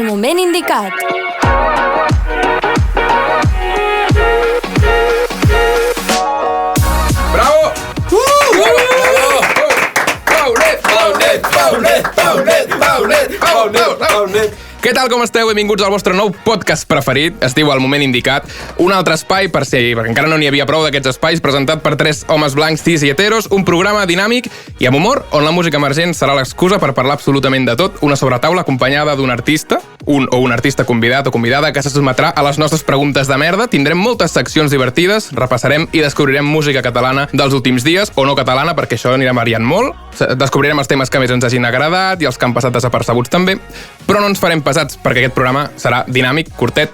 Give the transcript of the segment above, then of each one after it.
El moment indicat. Bravo! Paulet! Què tal, com esteu? Benvinguts al vostre nou podcast preferit. Es diu El moment indicat. Un altre espai, perquè encara no n'hi havia prou d'aquests espais, presentat per tres homes blancs, cis i heteros, un programa dinàmic i amb humor, on la música emergent serà l'excusa per parlar absolutament de tot, una sobretaula acompanyada d'un artista, un artista convidat o convidada que se sotmetrà a les nostres preguntes de merda. Tindrem moltes seccions divertides, repassarem i descobrirem música catalana dels últims dies, o no catalana, perquè això anirà variant molt. Descobrirem els temes que més ens hagin agradat i els que han passat desapercebuts també, però no ens farem pesats perquè aquest programa serà dinàmic, curtet,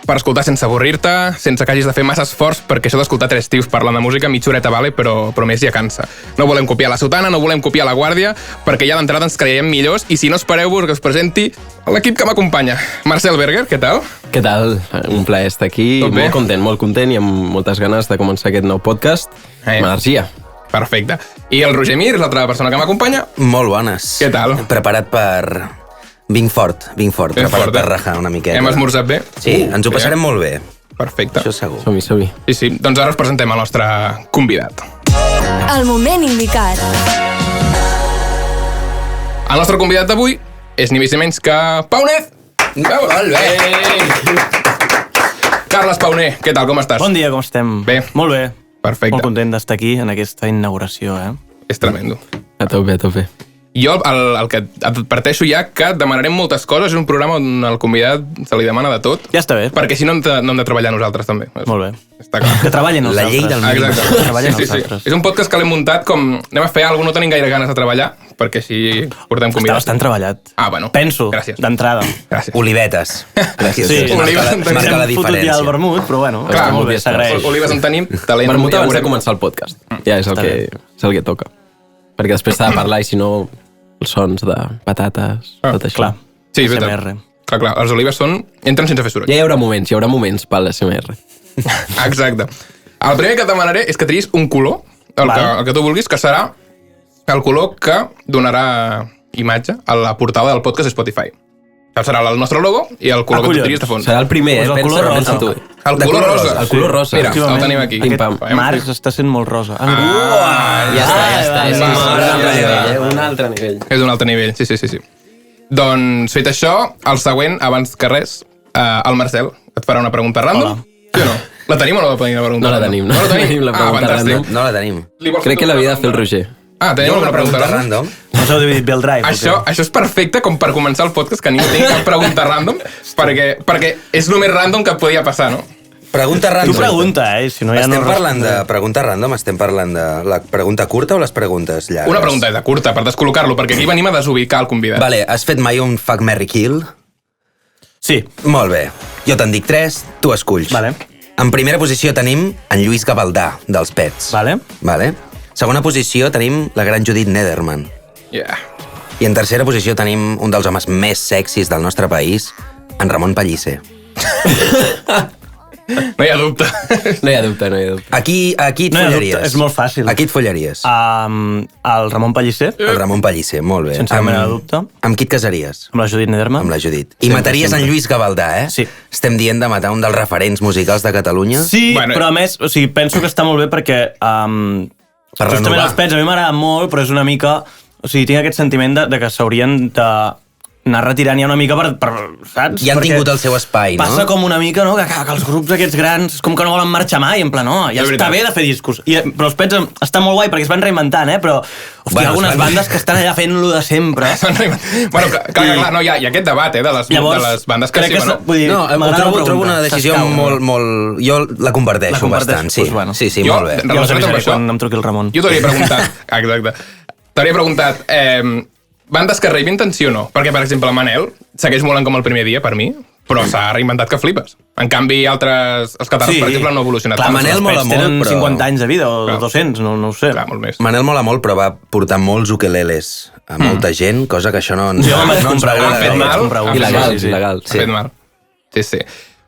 per escoltar sense avorrir-te, sense que hagis de fer massa esforç, perquè això d'escoltar tres tios parlant de música mitja horeta vale, però més ja cansa. No volem copiar la sotana, no volem copiar la guàrdia, perquè ja d'entrada ens creiem millors, i si no, espereu-vos que us presenti l'equip que m'acompanya. Marcel Berger, què tal? Què tal? Un plaer estar aquí, molt content i amb moltes ganes de començar aquest nou podcast. Amb energia. Perfecte. I el Roger Mir, l'altra persona que m'acompanya. Molt bones. Què tal? Preparat per... Vinc fort, preparat per rajar una miqueta. Hem esmorzat bé? Sí, ens ho passarem molt bé. Perfecte. Això segur. Som-hi. Sí, doncs ara us presentem el nostre convidat. El moment indicat. El nostre convidat d'avui és ni més ni menys que Paunet! Molt bé! Carles Pauner, què tal, com estàs? Bon dia, com estem? Bé. Molt bé. Perfecte. Molt content d'estar aquí en aquesta inauguració, És tremendo. A tope. Jo el que et adverteixo ja que et demanarem moltes coses, és un programa on el convidat se li demana de tot. Ja està bé. Perquè si no hem de treballar nosaltres també. Molt bé. Està clar. Que treballen els La altres. llei del mínim. Exacte. Treballen els altres. És un podcast que l'hem muntat com anem a fer alguna cosa, no tenim gaire ganes de treballar, perquè així portem Està convidats. bastant treballat. Ah, bueno. Penso, Gràcies. d'entrada. Gràcies. Olivetes. Gràcies. Sí, olives, marca la Hem fotut ja el diferència. vermut, però bueno, Clar, està molt bé, s'agraeix. Olives en tenim, talent. Vermut ja abans de veurem. començar el podcast. Ja és el que toca. Perquè després s'ha de parlar i si no, els sons de patates, tot això. Clar, Sí, és veritat. SMR. Clar, les olives entren sense fer soroll. Ja hi haurà moments per l'SMR. Exacte. El primer que et demanaré és que triïs un color, el que tu vulguis, que serà el color que donarà imatge a la portada del podcast Spotify. Això serà el nostre logo i el color que tu triïs de fons. Serà el primer, Pues el color rosa. pensa tu. El color rosa. El color rosa. Mira, el tenim aquí. Pim-pam. Març està sent molt rosa. Ja està. És un altre nivell. És un altre nivell, sí. Doncs, fet això, el següent, abans que res, el Marcel et farà una pregunta random. Hola. Sí o no? La tenim o no la tenim, la pregunta No la random? tenim, no la tenim, la pregunta fantàstic. random. No la tenim. Crec que l'havia de fer el Roger. Tenim alguna pregunta random? random. Us heu dividit bé el drive. Això és perfecte com per començar el podcast, que ningú tingui cap pregunta random, perquè és el més random que podia passar, no? Pregunta Tu random. pregunta, Si no ja no... Estem parlant de pregunta random? Estem parlant de la pregunta curta o les preguntes llargues? Una pregunta de curta, per descol·locar-lo, perquè aquí venim a desubicar el convidat. Vale, has fet mai un fuck, marry, kill? Sí. Molt bé. Jo te'n dic 3, tu esculls. Vale. En primera posició tenim en Lluís Gavaldà, dels Pets. Vale. Vale. Segona posició tenim la gran Judit Nederman. Yeah. I en tercera posició tenim un dels homes més sexis del nostre país, en Ramon Pellicer. No hi ha dubte. No hi ha dubte. Aquí et No hi ha follaries. dubte, és molt fàcil. Aquí et follaries. El Ramon Pellicer, El Ramon Pellicer, molt bé. sense cap mena de dubte. Amb qui et casaries? Amb la Judit Nederman. Amb la Judit. I mataries en Lluís Gavaldà, Sí. Estem dient de matar un dels referents musicals de Catalunya? Sí, Bueno. però a més, penso que està molt bé perquè Per justament renovar. els Pets a mi m'agrada molt, però és una mica... tinc aquest sentiment de que s'haurien d'anar retirant ja una mica per saps? I han Perquè tingut el seu espai, no? Passa com una mica, no?, que els grups aquests grans com que no volen marxar mai, en plan, no, ja És està veritat. bé de fer discos. Però els Pets està molt guai perquè es van reinventant, però hi ha algunes bandes que estan allà fent-lo de sempre. Bueno, clar, no, hi ha aquest debat, de les bandes que sí, no? Vull dir, No, m'agrada la trobo una pregunta, decisió s'escau. molt... Jo la comparteixo bastant, sí. Doncs bueno. Sí, Jo- molt bé. Ja us relacionat amb avisaré això, quan em truqui el Ramon. Jo t'hauria preguntat, exacte, t'hauria preguntat, bandes que reinventen sí o no? Perquè, per exemple, Manel segueix molant com el primer dia, per mi, però s'ha reinventat que flipes. En canvi, els catalans, per exemple, no han evolucionat Clar, tant. Manel els mola Pets molt, tenen però- 50 anys de vida, o Clar. 200, no ho sé. Clar, molt més. Manel mola molt, però va portar molts ukeleles a molta gent, cosa que això no ens... Jo me'n vaig no ens comprar va un, agradar. fet mal. vaig comprar un. Il·legals, Sí. il·legals. Ha fet mal. Sí.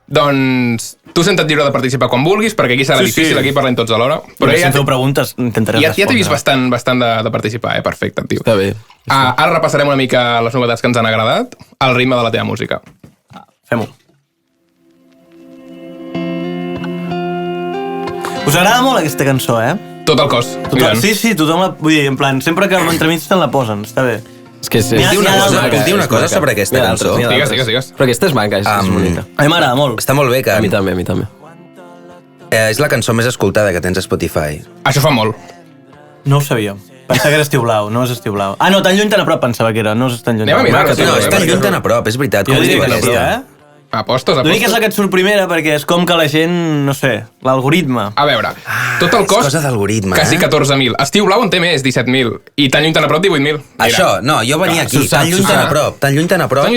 Doncs tu senta't lliure de participar quan vulguis, perquè aquí serà difícil, aquí parlem tots alhora. Però si em feu preguntes, intentaré respondre. Ja t'he vist bastant de participar, perfecte, tio. Està bé. Ara repassarem una mica les novetats que ens han agradat al ritme de la teva música. Fem-ho. Us agrada molt aquesta cançó, Tot el cos. Sí, tothom la... Vull dir, en plan, sempre que m'entremig te'n la posen, està bé. És que Puc dir una cosa sobre aquesta cançó? Digues. Però aquesta és maca, és bonica. A mi m'agrada molt. Està molt bé que... A mi també. És la cançó més escoltada que tens a Spotify. Això fa molt. No ho sabia. Pensava que era Estiu Blau, no és Estiu Blau. Ah, no, tan lluny tan a prop pensava que era, no és tan lluny. Anem a mirar. No, és tan lluny tan a prop, és veritat. Jo diria que no, però, Apostes. L'únic és la que et surt primera, perquè és com que la gent, no sé, l'algoritme. A veure, tot el cos... És cosa d'algoritme, Quasi 14.000. Estiu Blau en té més, 17.000. I tan lluny tan a prop, 18.000. Això, no, jo venia aquí. Tan lluny tan a prop. Tan lluny tan a prop.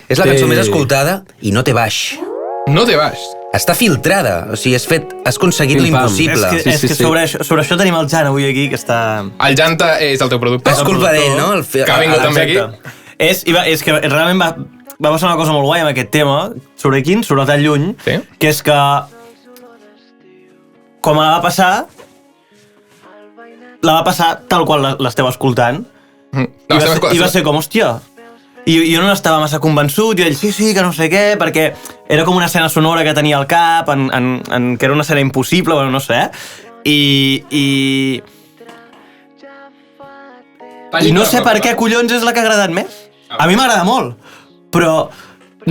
És la cançó més escoltada i no té baix. No té baix. Està filtrada, o sigui, has aconseguit l'impossible. És que sobre això tenim el Jan avui aquí, que està... El Jan és el teu productor. És culpa d'ell, no? Que ha vingut també aquí. És que realment va passar una cosa molt guai amb aquest tema, sobre tan lluny, que és que com la va passar tal qual l'esteu escoltant, i va ser com, hòstia, i jo no n'estava massa convençut, i ell, sí, que no sé què, perquè era com una escena sonora que tenia al cap, que era una escena impossible, bueno, no sé, i no sé per què collons és la que ha agradat més. A mi m'agrada molt, però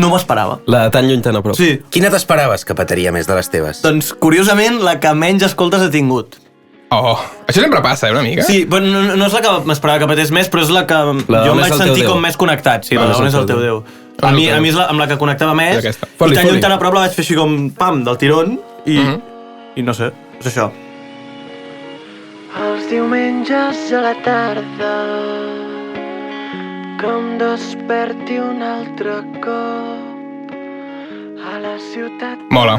no m'ho esperava. La de tan lluny tan a prop. Sí. Quina t'esperaves que petaria més de les teves? Doncs, curiosament, la que menys escoltes ha tingut. Oh, això sempre passa, una mica. Sí, però no és la que m'esperava que petés més, però és la que jo em vaig sentir com més connectat. Sí, la d'on és el teu Déu. A mi és amb la que connectava més, i tan lluny tan a prop la vaig fer així com, pam, del tirón, i no sé, és això. Els diumenges a la tarda que em desperti un altre cop a la ciutat. Mola.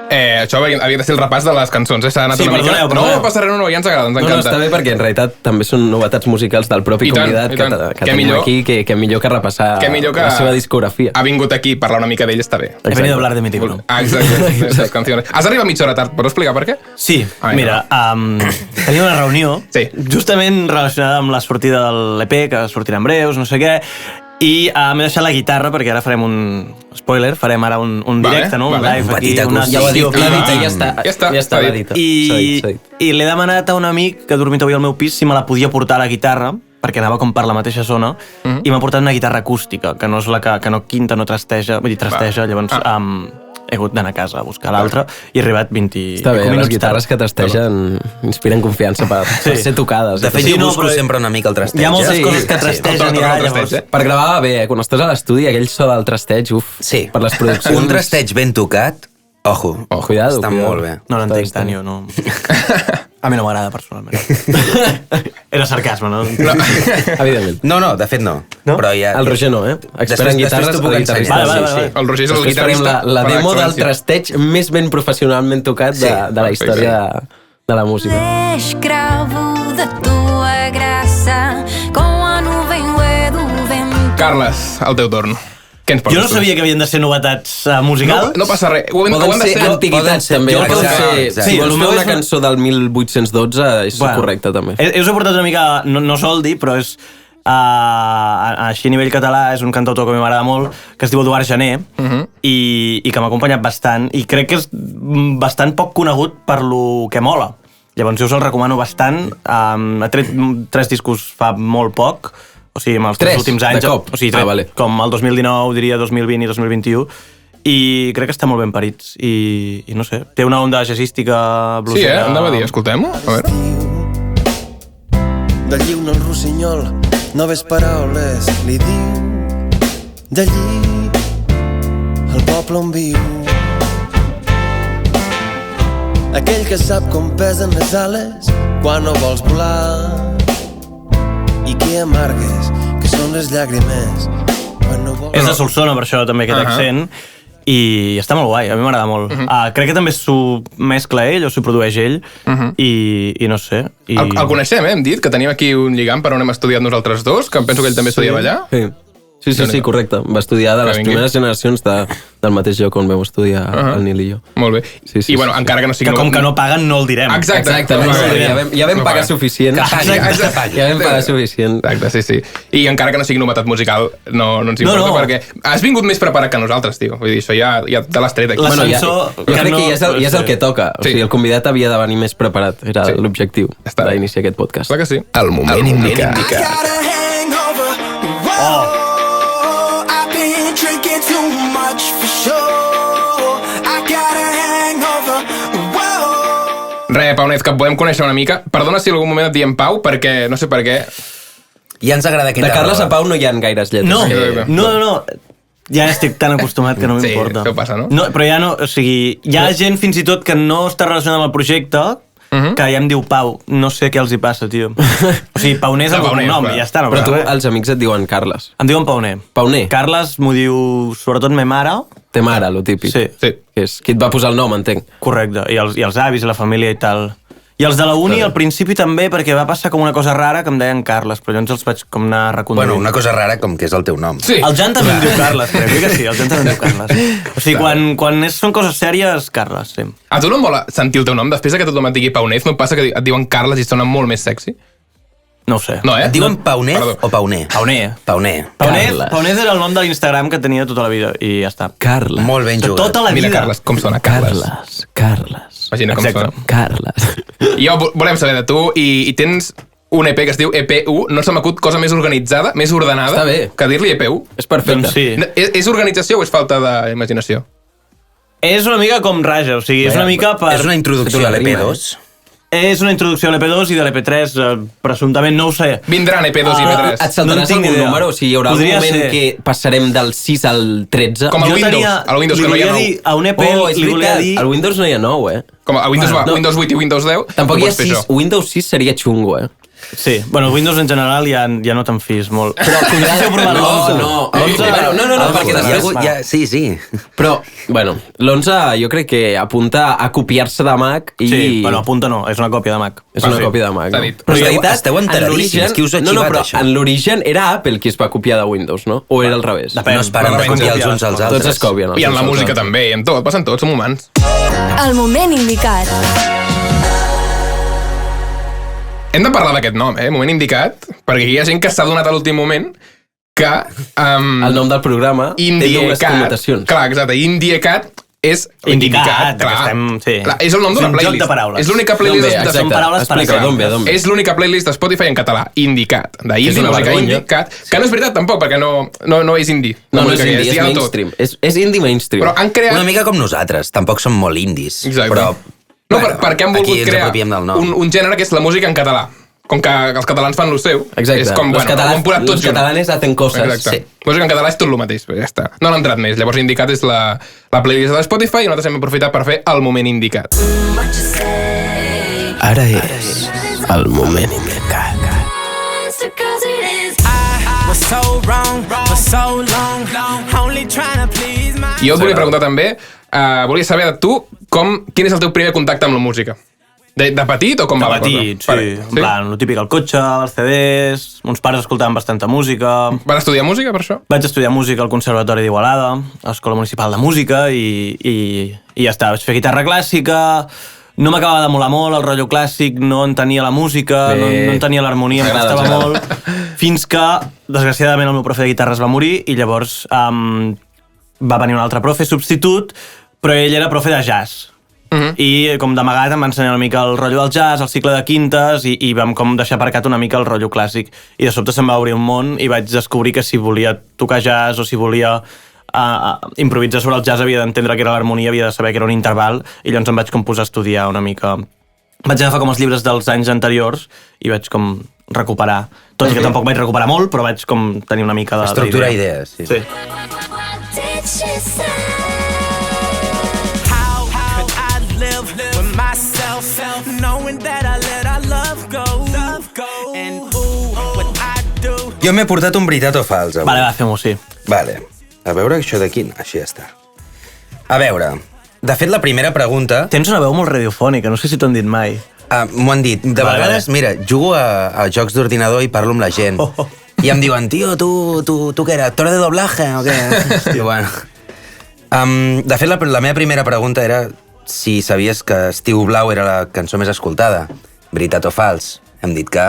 Això havia de ser el repàs de les cançons, s'ha anat una mica... No, passa res, no, ja ens agrada, ens encanta. No, està bé perquè en realitat també són novetats musicals del propi convidat que tenim aquí, que millor que repassar la seva discografia. Ha vingut aquí a parlar una mica d'ell, està bé. He venido a hablar de mi tiburón. Exacte. Has arribat mitja hora tard, pots explicar per què? Sí, mira, tenia una reunió justament relacionada amb la sortida de l'EP, que sortirà en breus, no sé què, i m'he deixat la guitarra perquè ara farem un spoiler, farem ara un directe, no? Un live aquí, una sessió. Ja està dit. I l'he demanat a un amic que ha dormit avui al meu pis si me la podia portar a la guitarra, perquè anava com per la mateixa zona, i m'ha portat una guitarra acústica, que no és la que no quinta, no trasteja, vull dir, trasteja, llavors he hagut d'anar a casa a buscar l'altra i he arribat 20 Està bé, les guitarres que trastegen inspiren confiança per ser tocades. De fet, jo busco sempre una mica el trasteig. Hi ha moltes coses que trastegen ja, llavors... Per gravar va bé, quan estàs a l'estudi, aquell so del trasteig, per les produccions... Un trasteig ben tocat, ojo, cuidado, està molt bé. No l'entenc tant, jo no... A mi no m'agrada personalment. Era sarcasme, no? Evidentment. No, de fet no. Però ja... El Roger no, Expert en guitarres o guitarrista. El Roger és el guitarrista. La demo del trasteig més ben professionalment tocat de la història de la música. Escravo da tua graça, com a nuvem do vento. Carles, el teu torn. Jo no sabia que havien de ser novetats musicals. No passa res. Poden ser antiguitats, també. Si vols fer una cançó del 1812, és correcte, també. Us he portat una mica, no soldi, però és... així a nivell català és un cantautor que a mi m'agrada molt, que es diu Eduard Jané, i que m'ha acompanyat bastant, i crec que és bastant poc conegut per lo que mola. Llavors jo us el recomano bastant. Ha tret 3 discos fa molt poc, o sigui, amb els 3 últims anys, o sigui, com el 2019, diria 2020 i 2021, i crec que està molt ben parits, i no sé, té una onda jazzística, bluesera... Sí, anava a dir, escoltem-ho, a veure. D'allí un el rossinyol, noves paraules li diu, d'allí el poble on viu. Aquell que sap com pesen les ales quan no vols volar, i que amargues, que són les llàgrimes quan no vols... És de Solsona, per això, també, aquest accent, i està molt guai, a mi m'agrada molt. Crec que també s'ho mescla ell, o s'ho produeix ell, i no sé... El coneixem, hem dit, que tenim aquí un lligam per on hem estudiat nosaltres dos, que em penso que ell també estudiava allà. Sí. Sí, correcte. Va estudiar de les primeres generacions del mateix lloc on vam estudiar el Nil i jo. Molt bé. I bueno, encara que no sigui... Que com que no paguen, no el direm. Exacte. Ja vam pagar suficient. Ja vam pagar suficient. Exacte, sí. I encara que no sigui novetat musical, no ens importa, perquè has vingut més preparat que nosaltres, tio. Vull dir, això ja te l'has tret aquí. Jo crec que ja és el que toca. O sigui, el convidat havia de venir més preparat. Era l'objectiu d'iniciar aquest podcast. Clar que sí. El moment indicat. Paunez, que et podem conèixer una mica. Perdona si en algun moment et diem Pau, perquè no sé per què. Ja ens agrada aquest... De Carles a Pau no hi ha gaires lletres. No. Ja estic tan acostumat que no m'importa. Sí, això passa, no? Però ja no, o sigui, hi ha gent fins i tot que no està relacionada amb el projecte que ja em diu Pau. No sé què els hi passa, tio. O sigui, Pauner és el nom, i ja està. Però tu, els amics et diuen Carles. Em diuen Pauner. Pauner. Carles m'ho diu, sobretot, me mare. Te mare, lo típic. Sí. Qui et va posar el nom, entenc. Correcte, i els avis, i la família i tal. I els de la uni al principi també, perquè va passar com una cosa rara que em deien Carles, però llavors els vaig com anar reconduint. Bueno, una cosa rara com que és el teu nom. Sí. El Jan també em diu Carles, crec que sí, el Jan també em diu Carles. O sigui, quan són coses sèries, Carles, sí. A tu no em mola sentir el teu nom? Després que tothom et digui Paunez, no et passa que et diuen Carles i sona molt més sexy? No ho sé. No, Et diuen Paunez o Pauner? Pauner era el nom de l'Instagram que tenia tota la vida, i ja està. Carles. Molt ben jugat. Tota la vida. Mira, Carles, com sona Carles. Imagina com sona. Carles. Jo volem saber de tu, i tens un EP que es diu EP1, no se m'acut cosa més organitzada, més ordenada, que dir-li EP1. És perfecte. Doncs sí. És organització o és falta d'imaginació? És una mica com raja, o sigui, és una mica per... És una introducció a l'EP2? És una introducció a l'EP2 i de l'EP3, presumptament, no ho sé. Vindran EP2 i EP3. Et saltaràs algun número? O sigui, hi haurà algun moment que passarem del 6 al 13? Com al Windows, que no hi ha 9. A un EP li volia dir... Al Windows no hi ha 9, Com a Windows 8 i Windows 10... Tampoc hi ha 6. Windows 6 seria xungo, Sí, bueno, Windows en general ja no te'n fis molt. Però podries provar l'11. No, perquè després... Sí. Però, bueno, l'11 jo crec que apunta a copiar-se de Mac i... Sí, bueno, apunta no, és una còpia de Mac. És una còpia de Mac. Però en realitat, esteu enteradíssims, qui us ha xivat això? En l'origen era Apple qui es va copiar de Windows, no? O era al revés? No es paren de copiar els uns als altres. Tots es copien. I en la música també, i en tot, passen tots, som humans. El moment indicat. Hem de parlar d'aquest nom, moment indicat, perquè hi ha gent que s'ha donat a l'últim moment que... El nom del programa té dues connotacions. Clar, exacte, Indiecat és indicat, clar, és el nom d'una playlist. És un joc de paraules. És l'única playlist són paraules per exemple. És l'única playlist de Spotify en català, Indicat. D'indie, música Indicat, que no és veritat tampoc, perquè no és indie. No és indie, és mainstream. És indie mainstream. Però han creat... Una mica com nosaltres, tampoc som molt indis. Exacte. No, perquè han volgut crear un gènere que és la música en català. Com que els catalans fan lo seu. Exacte. És com, los catalanes hacen coses. Exacte. Música en català és tot el mateix, ja està. No l'ha entrat més. Llavors Indicat és la playlist de Spotify i nosaltres hem aprofitat per fer el moment indicat. Ara és el moment indicat. Jo et volia preguntar també, volia saber de tu quin és el teu primer contacte amb la música. De petit o com va la cosa? De petit, sí. En plan, el típic, el cotxe, els CDs... Mons pares escoltaven bastanta música... Vas estudiar música, per això? Vaig estudiar música al Conservatori d'Igualada, a l'Escola Municipal de Música, i ja està. Vaig fer guitarra clàssica... No m'acabava de molar molt el rotllo clàssic, no entenia la música, no entenia l'harmonia, m'agradava molt, fins que, desgraciadament, el meu profe de guitarra es va morir i llavors va venir un altre profe substitut, però ell era profe de jazz. I com d'amagat em va ensenyar una mica el rotllo del jazz, el cicle de quintes, i vam com deixar aparcat una mica el rotllo clàssic. I de sobte se'm va obrir un món i vaig descobrir que si volia tocar jazz o si volia improvisar sobre el jazz havia d'entendre que era l'harmonia, havia de saber que era un interval, i llavors em vaig com posar a estudiar una mica. Vaig agafar com els llibres dels anys anteriors i vaig com recuperar. Tot i que tampoc vaig recuperar molt, però vaig com tenir una mica d'idea. Estructurar idees, sí. Jo m'he portat un veritat o fals avui. Vale, va, fem-ho, sí. Vale. A veure això d'aquí. Així ja està. A veure, de fet la primera pregunta... Tens una veu molt radiofònica, no sé si t'ho han dit mai. M'ho han dit. De vegades, mira, jugo a jocs d'ordinador i parlo amb la gent. I em diuen, tio, tu què era, actor de doblaje o què? Hosti, bueno. De fet, la meva primera pregunta era si sabies que Estiu Blau era la cançó més escoltada. Veritat o fals? Hem dit que...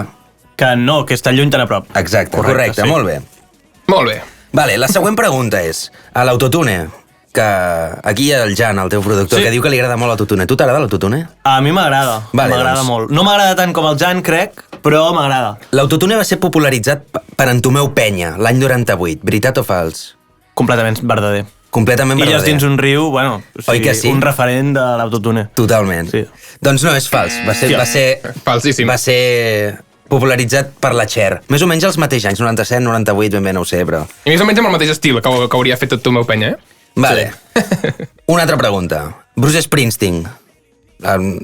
Que no, que està lluny tan a prop. Exacte, correcte, sí. molt bé. Molt bé. Vale, la següent pregunta és, a l'autotune, que aquí hi ha el Jan, el teu productor, Sí. que diu que li agrada molt l'autotune. Tu t'agrada l'autotune? A mi m'agrada, Vale, m'agrada doncs. molt. No m'agrada tant com el Jan, crec, però m'agrada. L'autotune va ser popularitzat per en Tomeu Penya, l'any 98. Veritat o fals? Completament verdader. Completament Illes verdader. dins un riu, bueno, Oi que sí? un referent de l'autotune. Totalment. Sí. Doncs no, és fals. Va ser Falsíssim. Va ser popularitzat per la Cher. Més o menys als mateixos anys, 97, 98, ben bé no ho sé, però... I més o menys amb el mateix estil que hauria fet tot Tomeu Penya, Vale. Una altra pregunta. Bruce Springsteen.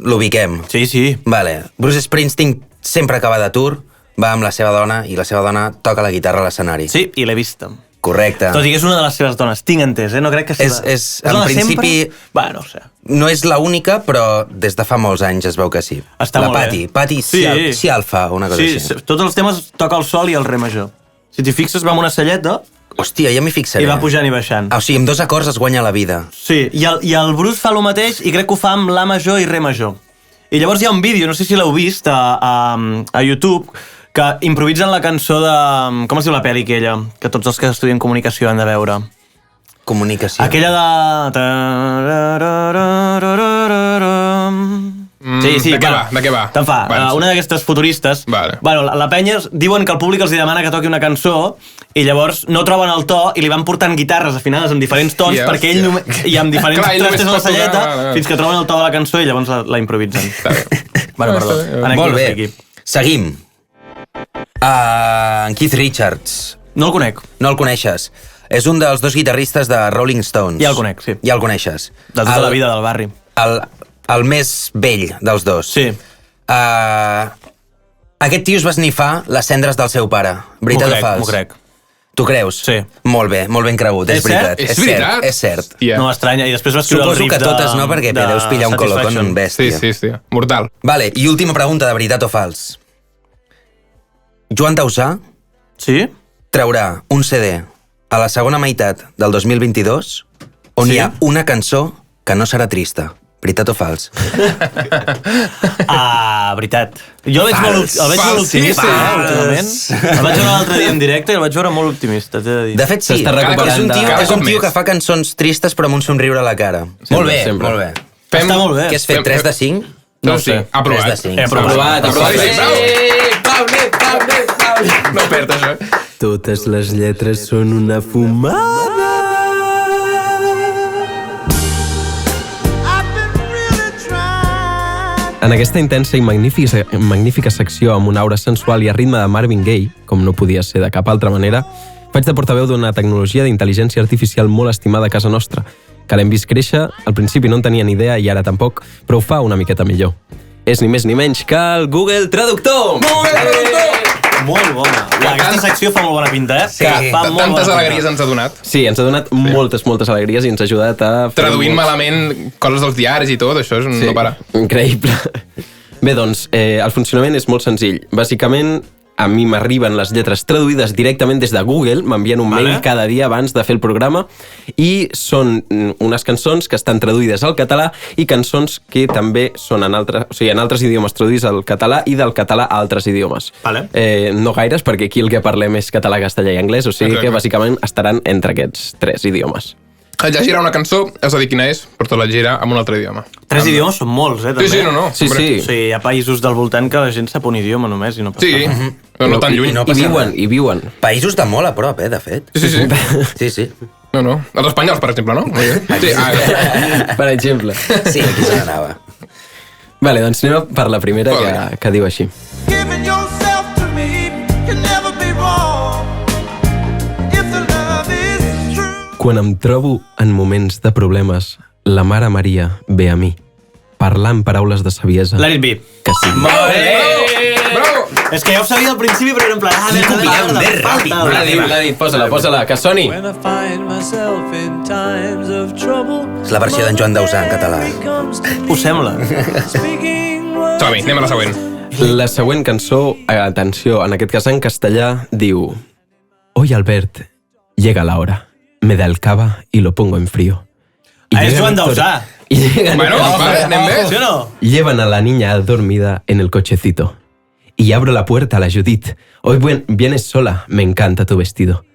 L'ubiquem. Sí, sí. Vale. Bruce Springsteen sempre que va de tour va amb la seva dona i la seva dona toca la guitarra a l'escenari. Sí, i l'he vista. Correcte. Tot i que és una de les seves dones, tinc entès, No crec que sigui... En principi... Bueno, no sé. No és la única, però des de fa molts anys es veu que sí. Està la molt Patti. bé. Patti si alfa, una cosa Sí, així. tots els temes toca el sol i el re major. Si t'hi fixes, va amb una celleta Hòstia, ja m'hi fixaré. i va pujant i baixant. O sigui, amb 2 acords es guanya la vida. Sí, i el Bruce fa el mateix i crec que ho fa amb la major i re major. I llavors hi ha un vídeo, no sé si l'heu vist, a YouTube, que improvisen la cançó de... Com es diu la pel·li aquella? Que tots els que estudien comunicació han de veure. Comunicació. Aquella de... Sí, de què va? De què va? Te'n fa, Bueno, sí. una d'aquestes futuristes. Vale. Bueno, la penya diuen que el públic els demana que toqui una cançó i llavors no troben el to i li van portant guitarres afinades amb diferents tons Hòstia, perquè ell i amb diferents Clar, ell només trastes a la pot tocar, celleta vale. fins que troben el to de la cançó i llavors la improvisen. Bueno, perdó. Anem Molt aquí, bé. aquí. Seguim. En Keith Richards. No el conec. No el coneixes. És un dels 2 guitarristes de Rolling Stones. Ja el conec, sí. Ja el coneixes. De tota la vida del barri. El més vell dels dos. Sí. Aquest tio es va esnifar les cendres del seu pare. Veritat o fals? M'ho crec. Tu creus? Sí. Molt ben cregut, és És cert? veritat. És veritat? És cert. Hòstia. No m'estranya. I després va escriure Suposo el riff que totes no, perquè deus pillar un colocón Satisfaction. bèstia. Sí. Mortal. Vale, i última pregunta, de veritat o fals. Joan Dausà Sí? traurà un CD a la segona meitat del 2022 on Sí? hi ha una cançó que no serà trista. Veritat o fals? Veritat. Jo el veig molt optimista, últimament. El vaig veure l'altre dia en directe i el vaig veure molt optimista, t'he de dir. De fet, sí. S'està recuperant És un tio més. que fa cançons tristes però amb un somriure a la cara. Molt bé, sempre. molt bé. Està molt bé. Què has fet, 3 de 5? No ho sí, sé. aprovat. 3 de 5. He aprovat. Bravo. No perd, això. Totes les lletres són una fumada. En aquesta intensa i magnífica secció amb una aura sensual i a ritme de Marvin Gaye, com no podia ser de cap altra manera, faig de portaveu d'una tecnologia d'intel·ligència artificial molt estimada a casa nostra, que l'hem vist créixer, al principi no en tenia ni idea i ara tampoc, però ho fa una miqueta millor. És ni més ni menys que el Google Traductor! Molt bona. Aquesta secció fa molt bona pinta, Sí. Que fa molt Tantes bona alegries pinta. ens ha donat. Sí, ens ha donat moltes alegries i ens ha ajudat a... fer Traduint molts- malament coses dels diaris i tot, això és un no para. Increïble. Bé, doncs, el funcionament és molt senzill. Bàsicament, a mi m'arriben les lletres traduïdes directament des de Google, m'envien un mail cada dia abans de fer el programa, i són unes cançons que estan traduïdes al català i cançons que també són en altres idiomes traduïts al català i del català a altres idiomes. Vale. No gaires, perquè aquí el que parlem és català, castellà i anglès, o sigui que Exacte. bàsicament estaran entre aquests 3 idiomes. Et llegirà una cançó, has de dir quina és, però te la llegirà en un altre idioma. 3 idiomes són molts, també. Sí, no. Sí, Hombre. sí. O sigui, hi ha països del voltant que la gent sap un idioma només i no passa Sí, res. però no tan lluny. no I passa viuen, res. i viuen. Països de molt a prop, de fet. Sí. Sí, sí. No. Els espanyols, per exemple, no? Sí, Per exemple. Sí, aquí se n'anava. Vale, doncs anem per la primera Vinga. que diu així. Giving yourself to me can never be wrong. If the love is true. Quan em trobo en moments de problemes, la Mare Maria ve a mi, parlant paraules de saviesa. Let it be. Que sí. Molt bé! Bravo! És que ja ho sabia al principi, però era en plan... L'ha dit, posa-la, que soni. When I find myself in times of trouble, És la versió d'en Joan Dausà en català. comes to Ho sembla. speaking words. Som-hi, anem a la següent. La següent cançó, atenció, en aquest cas en castellà, diu: Voy al Bert, llega la hora, me da el cava y lo pongo en frío. Y És llega Joan Víctor- Dausà. y llegan- Bueno, vale, anem bé. ¿Sí o no? Llevan a la niña dormida en el cochecito. Y abro la puerta a la Judith. Hoy vienes sola, me encanta tu vestido.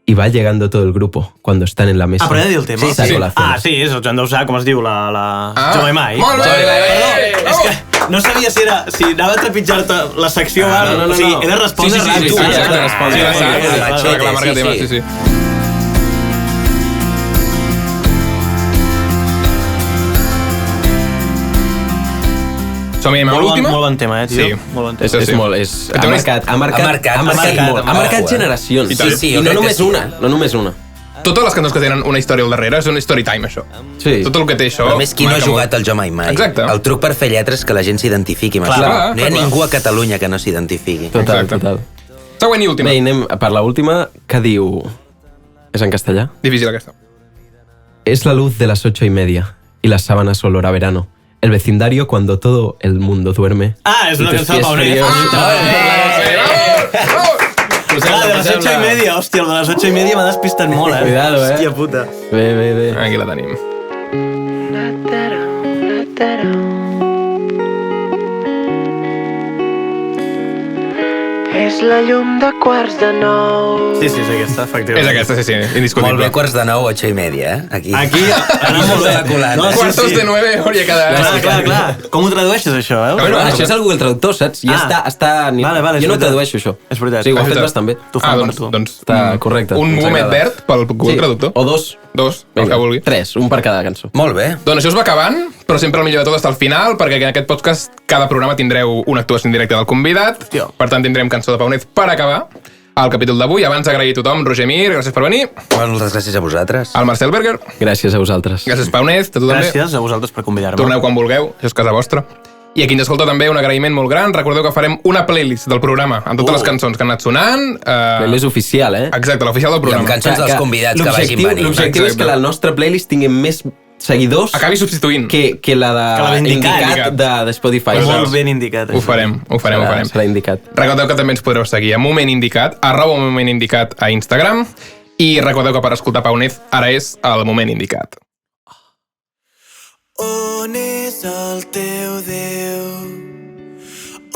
Y va llegando todo el grupo cuando están en la mesa. Ah, però he de dir el tema? Sí, saco la cena. Ah, sí, és el Joan Dausà, com es diu, la... Jove Mai. Molt bé! Perdó, és que no sabia si anava a trepitjar-te la secció o no, o sigui, no. he de respondre Sí, ràpid. exacte. respondre. Sí, la saps, Sí, la sí, que la marca sí, tema, sí. sí. Som-hi amb l'última? Molt bon tema, tio. Sí. Molt bon tema. Això sí. Ha marcat Ha marcat molt. Ha marcat Ojo, generacions. I tant. Sí, I jo no crec que només sí. una, no només una. Totes les cançons que tenen una història al darrere és un story time, això. Sí. Tot el que té això... Però a més, qui no ha marca jugat molt. al Jo Mai Mai? Exacte. El truc per fer lletres és que la gent s'identifiqui amb Clar, això. clar, No hi ha clar. ningú a Catalunya que no s'identifiqui. Total, Exacte. total. Següent i última. Bé, anem per la última, que diu... És en castellà? Difícil aquesta. Es la luz de las 8:30 y las sábanas olor a verano. El vecindario cuando todo el mundo duerme. Ah, és una Y tus cançó de pies Paunet. fríos. Clar, de les 8:30, hòstia, el de les 8:30 m'ha despistat molt, eh? Cuidado, eh? Hòstia puta. Bé, bé, bé. Aquí la tenim. És la llum de quarts de nou. Sí, és aquesta, efectivament. És aquesta, sí, indiscutible. Molt bé, quarts de 9, 8:30, eh? Aquí. Aquí anava molt bé. s'està colant, No, eh? sí, Quartos sí. de 9, hauria quedat... Clar. Com ho tradueixes, això, eh? Bueno, això és el Google Traductor, saps? Ja Ah. està... Vale, és jo no veritat. tradueixo això. És veritat. Sí, ho És ha fet veritat. bastant bé. Tu fan per doncs, tu. doncs... Està correcte. Un ens moment agrada. verd pel Google Traductor. O dos. Dos, el que vulgui. 3, un per cada cançó. Molt bé. Doncs això es va acabant, però sempre el millor de tot està al final, perquè en aquest podcast cada programa tindreu una actuació en directe del convidat. Hòstia. Per tant, tindrem cançó de Paunet per acabar el capítol d'avui. Abans d'agrair a tothom, Roger Mir, gràcies per venir. Moltes gràcies a vosaltres. Al Marcel Berger, Gràcies a vosaltres. gràcies Paunet, a tu també. Gràcies a vosaltres per convidar-me. Torneu quan vulgueu, això és casa vostra. I a qui ens escolta també un agraïment molt gran. Recordeu que farem una playlist del programa amb totes les cançons que han anat sonant. Playlist oficial, eh? Exacte, l'oficial del I amb programa. cançons dels convidats que vagin venint. L'objectiu és Exacte. que la nostra playlist tingui més seguidors Acabi substituint. que la de Que la d'Indicat. de Spotify. Molt ben indicat. Ho farem. Serà indicat. Recordeu que també ens podreu seguir a Moment Indicat, @momentindicat a Instagram, i recordeu que per escoltar Paunet ara és el moment indicat. On és el teu Déu?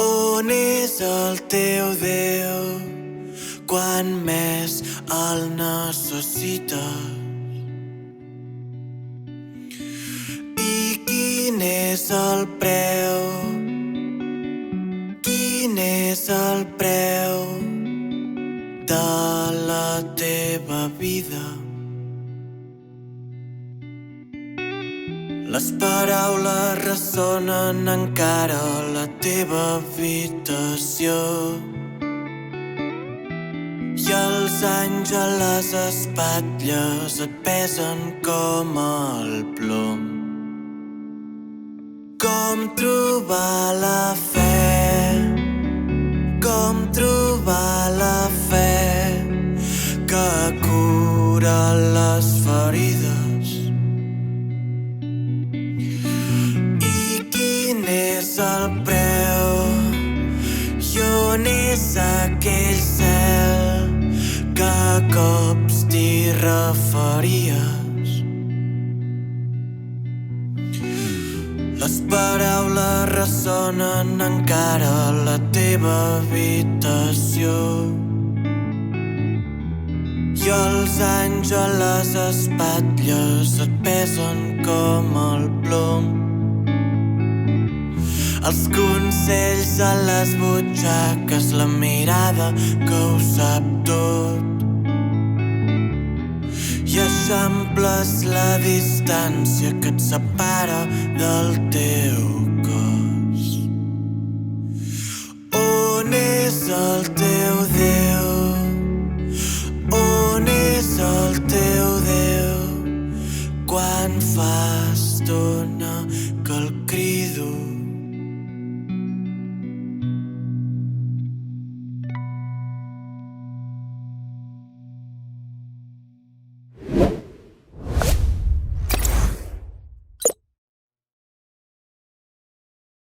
On és el teu Déu? Quan més el necessites? I quin és el preu? Quin és el preu de la teva vida? Les paraules ressonen encara a la teva habitació i els anys a les espatlles et pesen com el plom. Com trobar la fe? Com trobar la fe que cura les ferides? És el preu i on és aquell cel que a cops t'hi referties? Les paraules ressonen encara a la teva habitació i els anys a les espatlles et pesen com el plom. Els consells a les butxaques, la mirada que ho sap tot. I eixamples la distància que et separa del teu cos. On és el teu Déu? On és el teu Déu? Quan fa estona que el crido